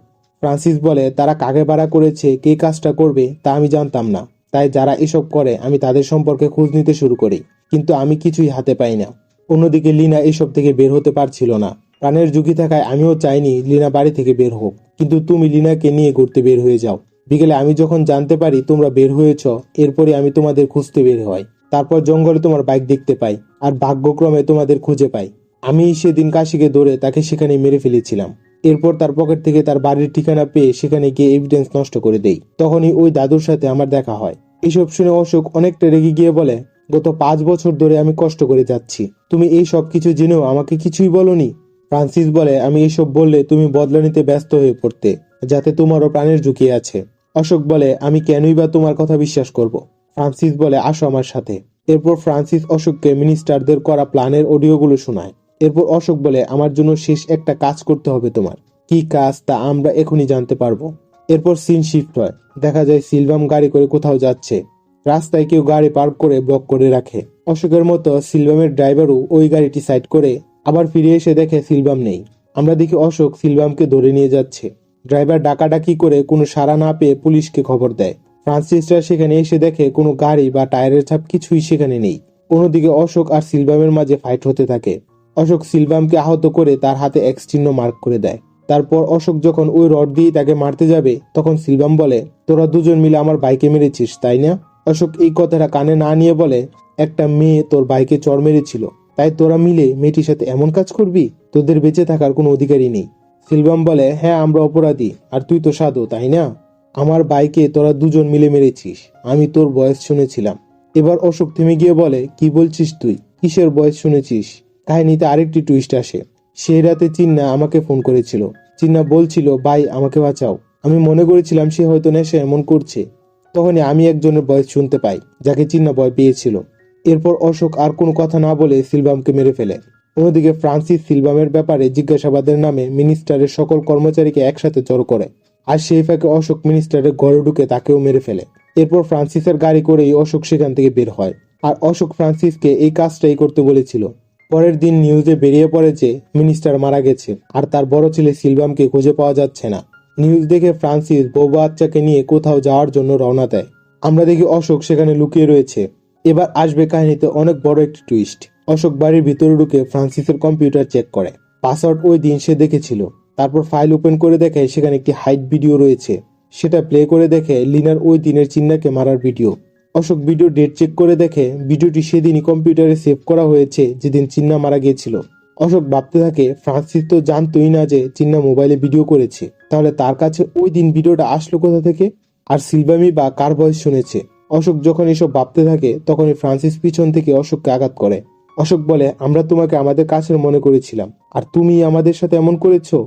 ফ্রান্সিস বলে তারা কাকে ভাড়া করেছে, কে কাজটা করবে তা আমি জানতাম না, তাই যারা এসব করে আমি তাদের সম্পর্কে খোঁজ নিতে শুরু করি, কিন্তু আমি কিছুই হাতে পাই না। অন্যদিকে লিনা এসব থেকে বের হতে পারছিল না। প্রাণের ঝুঁকি থাকায় আমিও চাইনি লিনা বাড়ি থেকে বের হোক, কিন্তু তুমি লিনাকে নিয়ে ঘুরতে বের হয়ে যাও। বিকেলে আমি যখন জানতে পারি তোমরা বের হয়েছ, এরপরে আমি তোমাদের খুঁজতে বের হই। তারপর জঙ্গলে তোমার বাইক দেখতে পাই আর ভাগ্যক্রমে তোমাদের খুঁজে পাই। আমি সেদিন কাশিকে ধরে তাকে সেখানে মেরে ফেলেছিলাম। এরপর তার পকেট থেকে তার বাড়ির ঠিকানা পেয়ে সেখানে গিয়ে এভিডেন্স নষ্ট করে দেই। তখনই ওই দাদুর সাথে আমার দেখা হয়। এসব শুনে অশোক অনেকটা রেগে গিয়ে বলে গত 5 বছর ধরে আমি কষ্ট করে যাচ্ছি, তুমি এই সব কিছু জেনেও আমাকে কিছুই বলনি। ফ্রান্সিস বলে আমি এইসব বললে তুমি বদলা নিতে ব্যস্ত হয়ে পড়তে, যাতে তোমারও প্রাণের ঝুঁকি আছে। অশোক বলে আমি কেনই বা তোমার কথা বিশ্বাস করব। ফ্রান্সিস বলে আসো আমার সাথে। এরপর ফ্রান্সিস অশোককে মিনিস্টারদের করা প্ল্যানের অডিওগুলো শোনায়। এরপর অশোক বলে আমার জন্য শেষ একটা কাজ করতে হবে তোমার। কি কাজ তা আমরা এখনই জানতে পারবো। এরপর সিন শিফট হয়, দেখা যায় সিলভাম গাড়ি করে কোথাও যাচ্ছে। রাস্তায় কেউ গাড়ি পার্ক করে ব্লক করে রাখে। অশোকের মতো সিলভামের ড্রাইভারও ওই গাড়িটি সাইড করে আবার ফিরে এসে দেখে সিলভাম নেই। আমরা দেখি অশোক সিলভামকে ধরে নিয়ে যাচ্ছে। ড্রাইভার ডাকাডাকি করে কোনো সাড়া না পেয়ে পুলিশকে খবর দেয়। ফ্রান্সিসরা সেখানে এসে দেখে কোনো গাড়ি বা টায়ারের ছাপ কিছুই সেখানে নেই। অন্যদিকে অশোক আর সিলভামের মাঝে ফাইট হতে থাকে। অশোক সিলভামকে আহত করে তার হাতে এক্স চিহ্ন মার্ক করে দেয়। তারপর অশোক যখন ওই রড দিয়ে তাকে মারতে যাবে তখন সিলভাম বলে তোরা দুজন মিলে আমার বাইকে মেরেছিস তাই না? অশোক এই কথাটা কানে না নিয়ে বলে একটা মেয়ে তোর বাইকে চড় মেরেছিল, তাই তোরা মিলে মেয়েটির সাথে এমন কাজ করবি? তোদের বেঁচে থাকার কোনো অধিকারই নেই। সিলভাম বলে হ্যাঁ আমরা অপরাধী, আর তুই তো সাধু তাই না? আমার বাইকে তোরা দুজন মিলে মেরেছিস, আমি তোর বয়স শুনেছিলাম। এবার অশোক থেমে গিয়ে বলে কি বলছিস তুই, কিসের বয়স শুনেছিস? কাহিনীতে আরেকটি টুইস্ট আসে। সেই রাতে চিন্না আমাকে ফোন করেছিল। চিন্না বলছিল ভাই আমাকে বাঁচাও। আমি মনে করেছিলাম সে হয়তো নেশা এমন করছে। তখনই আমি একজনের বয়স শুনতে পাই যাকে চিন্না ভয় পেয়েছিল। এরপর অশোক আর কোনো কথা না বলে সিলভামকে মেরে ফেলে। অন্যদিকে ফ্রান্সিস সিলভামের ব্যাপারে জিজ্ঞাসাবাদের নামে মিনিস্টারের সকল কর্মচারীকে একসাথে জড়ো করে, আর সেই ফাঁকে অশোক মিনিস্টারের ঘরে ঢুকে তাকেও মেরে ফেলে। এরপর ফ্রান্সিসের গাড়ি করেই অশোক সেখান থেকে বের হয়, আর অশোক ফ্রান্সিসকে এই কাজটাই করতে বলেছিল। পরের দিন নিউজে বেরিয়ে পড়ে যে মিনিস্টার মারা গেছে আর তার বড় ছেলে সিলভামকে খুঁজে পাওয়া যাচ্ছে না। নিউজ দেখে ফ্রান্সিস বউ বাচ্চাকে নিয়ে কোথাও যাওয়ার জন্য রওনা দেয়। আমরা দেখি অশোক সেখানে লুকিয়ে রয়েছে। এবার আসবে কাহিনীতে অনেক বড় একটি টুইস্ট। অশোক বাড়ির ভিতরে ঢুকে ফ্রান্সিসের কম্পিউটার চেক করে। পাসওয়ার্ড ওই দিন সে দেখেছিল। তারপর ফাইল ওপেন করে দেখে সেখানে একটি হাইড ভিডিও রয়েছে। সেটা প্লে করে দেখে লিনার ওই দিনের চিন্নাকে মারার video. Ashok video date check করে দেখে ভিডিওটি সেদিনই কম্পিউটারে সেভ করা হয়েছে যেদিন চিন্না মারা গিয়েছিল। অশোক ভাবতে থাকে ফ্রান্সিস তো জানতোই না যে চিন্না মোবাইলে ভিডিও করেছে, তাহলে তার কাছে ওই দিন ভিডিওটা আসলো কোথা থেকে? আর সিলভামই বা কার ভয়েস শুনেছে? অশোক যখন এসব ভাবতে থাকে তখনই ফ্রান্সিস পিছন থেকে অশোককে আঘাত করে। অশোক বলে আমরা তোমাকে আমাদের কাছের মনে করেছিলাম, আর তুমি আমাদের সাথে এমন করেছো।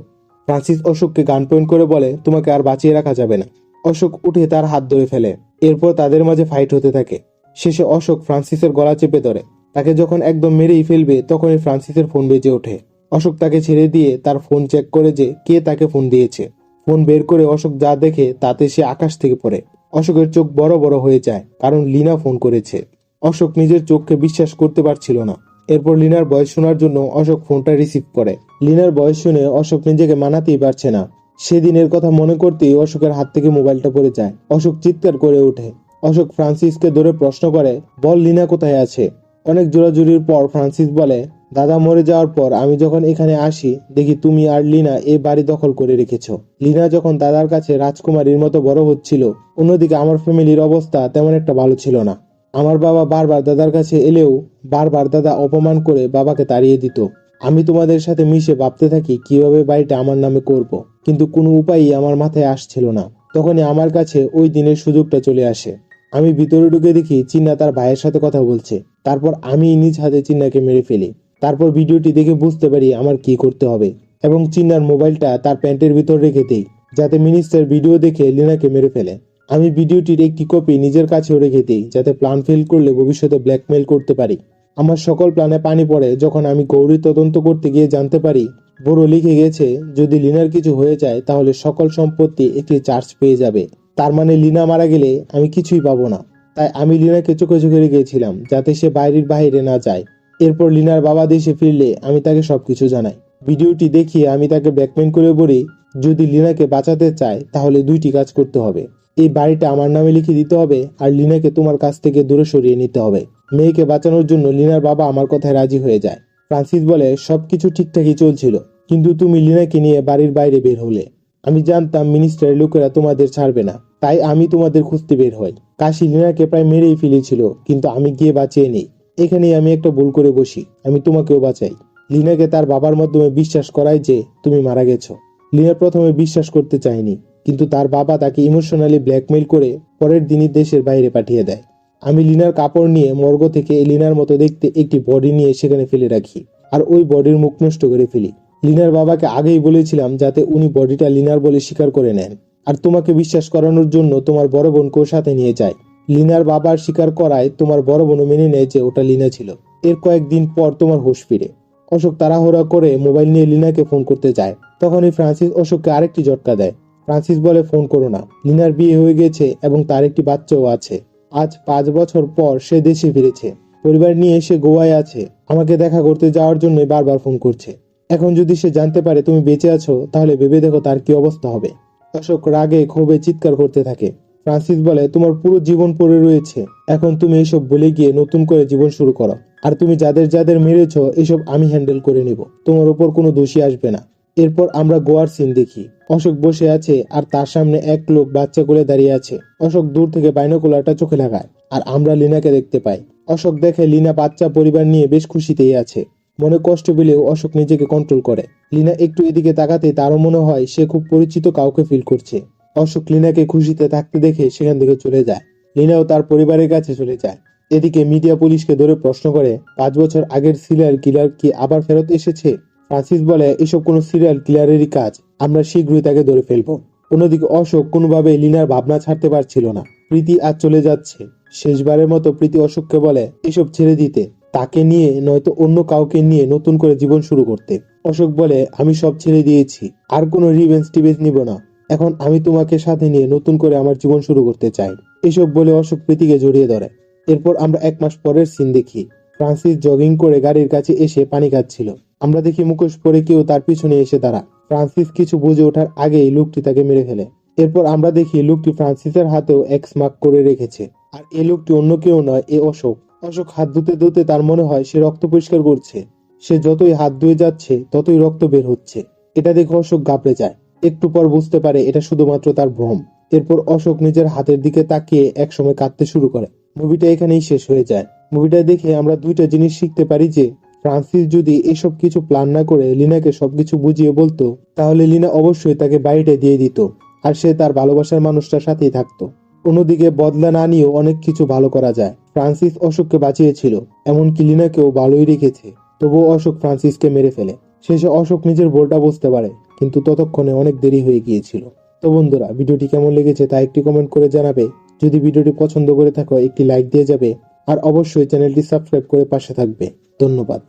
ফ্রান্সিস অশোককে গান পয়েন্ট করে বলে তোমাকে আর বাঁচিয়ে রাখা যাবে না। অশোক উঠে তার হাত ধরে ফেলে। এরপর তাদের মাঝে ফাইট হতে থাকে। শেষে অশোক ফ্রান্সিসের গলা চেপে ধরে। তাকে যখন একদম মেরেই ফেলবে তখনই ফ্রান্সিসের ফোন বেজে ওঠে। অশোক তাকে ছেড়ে দিয়ে তার ফোন চেক করে যে কে তাকে ফোন দিয়েছে। ফোন বের করে অশোক যা দেখে তাতে সে আকাশ থেকে পড়ে। অশোকের চোখ বড় বড় হয়ে যায়, কারণ লিনা ফোন করেছে। অশোক নিজের চোখকে বিশ্বাস করতে পারছিল না। এরপর লিনার ভয়েস শোনার জন্য অশোক ফোনটা রিসিভ করে। লিনার ভয়েস শুনে অশোক নিজেকে মানাতেই পারছে না। সেদিনের কথা মনে করতেই অশোকের হাত থেকে মোবাইলটা পড়ে যায়। অশোক চিৎকার করে ওঠে। অশোক ফ্রান্সিসকে ধরে প্রশ্ন করে, বল লিনা কোথায় আছে। অনেক জোরাজুরির পর ফ্রান্সিস বলে, দাদা মরে যাওয়ার পর আমি যখন এখানে আসি দেখি তুমি আর লিনা এই বাড়ি দখল করে রেখেছ। লিনা যখন দাদার কাছে রাজকুমারীর মতো বড় হচ্ছিল, অন্যদিকে আমার ফ্যামিলির অবস্থা তেমন একটা ভালো ছিল না। আমার বাবা বারবার দাদার কাছে এলেও বারবার দাদা অপমান করে বাবাকে তাড়িয়ে দিত। আমি তোমাদের সাথে মিশে ভাবতে থাকি কিভাবে বাড়িটা আমার নামে করব, কিন্তু কোনো উপায়ই আমার মাথায় আসছিল না। তখনই আমার কাছে ওই দিনের সুযোগটা চলে আসে। আমি ভিতরে ঢুকে দেখি চিন্না তার ভাইয়ের সাথে কথা বলছে। তারপর আমি নিজ হাতে চিন্নাকে মেরে ফেলি। তারপর ভিডিওটি দেখে বুঝতে পারি আমার কি করতে হবে, এবং চিন্নার মোবাইলটা তার প্যান্টের ভিতর রেখে দিই, যাতে মিনিস্টার ভিডিও দেখে লিনাকে মেরে ফেলে। আমি ভিডিওটির একটি কপি নিজের কাছেও রেখে দিই, যাতে প্ল্যান ফেল করলে ভবিষ্যতে ব্ল্যাকমেইল করতে পারি। আমার সকল প্ল্যানে পানি পড়ে যখন আমি গৌরী তদন্ত করতে গিয়ে জানতে পারি বড় লিখে গেছে যদি লিনার কিছু হয়ে যায় তাহলে সকল সম্পত্তি একটি চার্জ পেয়ে যাবে। তার মানে লিনা মারা গেলে আমি কিছুই পাবো না। তাই আমি লিনাকে চোখে চোখে রেখেছিলাম যাতে সে বাইরের বাইরে না যায়। এরপর লিনার বাবা দেশে ফিরলে আমি তাকে সবকিছু জানাই। ভিডিওটি দেখিয়ে আমি তাকে ব্ল্যাকমেইল করে বলি যদি লিনাকে বাঁচাতে চায় তাহলে দুইটি কাজ করতে হবে। এই বাড়িটা আমার নামে লিখে দিতে হবে, আর লিনাকে তোমার কাছ থেকে দূরে সরিয়ে নিতে হবে। মেয়েকে বাঁচানোর জন্য লিনার বাবা আমার কথায় রাজি হয়ে যায়। ফ্রান্সিস বলে, সবকিছু ঠিকঠাকই চলছিল, কিন্তু তুমি লিনাকে নিয়ে বাড়ির বাইরে বের হলে। আমি জানতাম মিনিস্টারের লোকেরা তোমাদের ছাড়বে না, তাই আমি তোমাদের খুঁজতে বের হই। কাশি লিনাকে প্রায় মেরেই ফেলেছিল, কিন্তু আমি গিয়ে বাঁচিয়ে নেই। এখানেই আমি একটা ভুল করে বসি, আমি তোমাকেও বাঁচাই। লিনাকে তার বাবার মাধ্যমে বিশ্বাস করাই যে তুমি মারা গেছো। লিনা প্রথমে বিশ্বাস করতে চায়নি, কিন্তু তার বাবা তাকে ইমোশনালি ব্ল্যাকমেইল করে পরের দিনই দেশের বাইরে পাঠিয়ে দেয়। আমি লিনার কাপড় নিয়ে মর্গ থেকে লিনার মতো দেখতে একটি বডি নিয়ে সেখানে ফেলে রাখি, আর ওই বডির মুখ নষ্ট করে ফেলি। লিনার বাবাকে আগেই বলেছিলাম যাতে উনি বডিটা লিনার বলে স্বীকার করে নেন, আর তোমাকে বিশ্বাস করানোর জন্য তোমার বড় বোনকেও সাথে নিয়ে যায়। লিনার বাবার স্বীকার করায় তোমার বড় বোনও মেনে নেয় যে ওটা লিনা ছিল। এর কয়েকদিন পর তোমার হুঁশ ফিরে। অশোক তাড়াহুড়া করে মোবাইল নিয়ে লিনাকে ফোন করতে যায়। তখনই ফ্রান্সিস অশোককে আরেকটি ঝটকা দেয়। ফ্রান্সিস বলে, ফোন করো না, লিনার বিয়ে হয়ে গেছে এবং তার একটি বাচ্চাও আছে। আজ 5 বছর পর সে দেশে ফিরেছে, পরিবার নিয়ে সে গোয়ায় আছে। আমাকে দেখা করতে যাওয়ার জন্য বারবার ফোন করছে। এখন যদি সে জানতে পারে তুমি বেঁচে আছো তাহলে ভেবে দেখো তার কি অবস্থা হবে। অশোক রাগে ক্ষোভে চিৎকার করতে থাকে। ফ্রান্সিস বলে, তোমার পুরো জীবন পড়ে রয়েছে, এখন তুমি এইসব বলে গিয়ে নতুন করে জীবন শুরু করো। আর তুমি যাদের যাদের মেরেছ এসব আমি হ্যান্ডেল করে নিব, তোমার উপর কোনো দোষী আসবে না। এরপর আমরা গোয়ার সিন দেখি। অশোক বসে আছে আর তার সামনে এক লোক বাচ্চা কোলে দাঁড়িয়ে আছে। অশোক দূর থেকে বাইনোকুলারটা চোখে লাগায় আর আমরা লিনাকে দেখতে পাই। অশোক দেখে লিনা বাচ্চা পরিবার নিয়ে বেশ খুশিতেই আছে। মনে কষ্ট পেলেও অশোক নিজেকে কন্ট্রোল করে। লিনা একটু এদিকে তাকাতে তারও মনে হয় সে খুব পরিচিত কাউকে ফিল করছে। অশোক লিনাকে খুশিতে থাকতে দেখে সেখান থেকে চলে যায়। লিনাও তার পরিবারের কাছে চলে যায়। এদিকে মিডিয়া পুলিশকে ধরে প্রশ্ন করে, 5 বছর আগের সিরিয়াল কিলার কি আবার ফেরত এসেছে? ফ্রান্সিস বলে, এসব কোনো সিরিয়াল কিলারেরই কাজ, আমরা শীঘ্রই তাকে ধরে ফেলবো। অন্যদিকে অশোক কোনোভাবে লিনার ভাবনা ছাড়তে পারছিল না। প্রীতি আজ চলে যাচ্ছে। শেষবারের মতো প্রীতি অশোককে বলে এসব ছেড়ে দিতে, তাকে নিয়ে নয়তো অন্য কাউকে নিয়ে নতুন করে জীবন শুরু করতে। অশোক বলে, আমি সব ছেড়ে দিয়েছি, আর কোনো রিভেঞ্জ টিভেঞ্জ নিব না। এখন আমি তোমাকে সাথে নিয়ে নতুন করে আমার জীবন শুরু করতে চাই। এসব বলে অশোক প্রীতিকে জড়িয়ে ধরে। এরপর আমরা 1 মাস পরের সিন দেখি। ফ্রান্সিস জগিং করে গাড়ির কাছে এসে পানি খাচ্ছিল। আমরা দেখি মুখোশ পরে কেউ তার পিছনে এসে দাঁড়ায়। ফ্রান্সিস কিছু বুঝে ওঠার আগেই লোকটি তাকে মেরে ফেলে। এরপর আমরা দেখি লোকটি ফ্রান্সিসের হাতেও এক্স মার্ক করে রেখেছে, আর এই লোকটি অন্য কেউ নয়, এ অশোক। অশোক হাত ধুতে ধুতে তার মনে হয় সে রক্ত পরিষ্কার করছে। সে যতই হাত ধুয়ে যাচ্ছে ততই রক্ত বের হচ্ছে। এটা দেখে অশোক ঘাবড়ে যায়। একটু পর বুঝতে পারে এটা শুধুমাত্র তার ভ্রম। এরপর অশোক নিজের হাতের দিকে তাকিয়ে একসময় কাঁদতে শুরু করে। মুভিটা এখানেই শেষ হয়ে যায়। মুভিটা দেখে আমরা দুইটা জিনিস শিখতে পারি যে ফ্রান্সিস যদি এসব কিছু প্ল্যান না করে লিনাকে সবকিছু বুঝিয়ে বলতো, তাহলে লিনা অবশ্যই তাকে বাড়িটা দিয়ে দিত, আর সে তার ভালোবাসার মানুষটার সাথেই থাকতো। অন্যদিকে বদলা না নিয়েও অনেক কিছু ভালো করা যায়। ফ্রান্সিস অশোককে বাঁচিয়েছিল, এমনকি লিনাকেও ভালোই রেখেছে। তবুও অশোক ফ্রান্সিসকে মেরে ফেলে। শেষে অশোক নিজের ভুলটা বুঝতে পারে, কিন্তু ততক্ষণে অনেক দেরি হয়ে গিয়েছিল। তো বন্ধুরা, ভিডিওটি কেমন লেগেছে তা একটি কমেন্ট করে জানাবে। যদি ভিডিওটি পছন্দ করে থাকো একটি লাইক দিয়ে যাবে। আর অবশ্যই চ্যানেলটি সাবস্ক্রাইব করে পাশে থাকবে। ধন্যবাদ।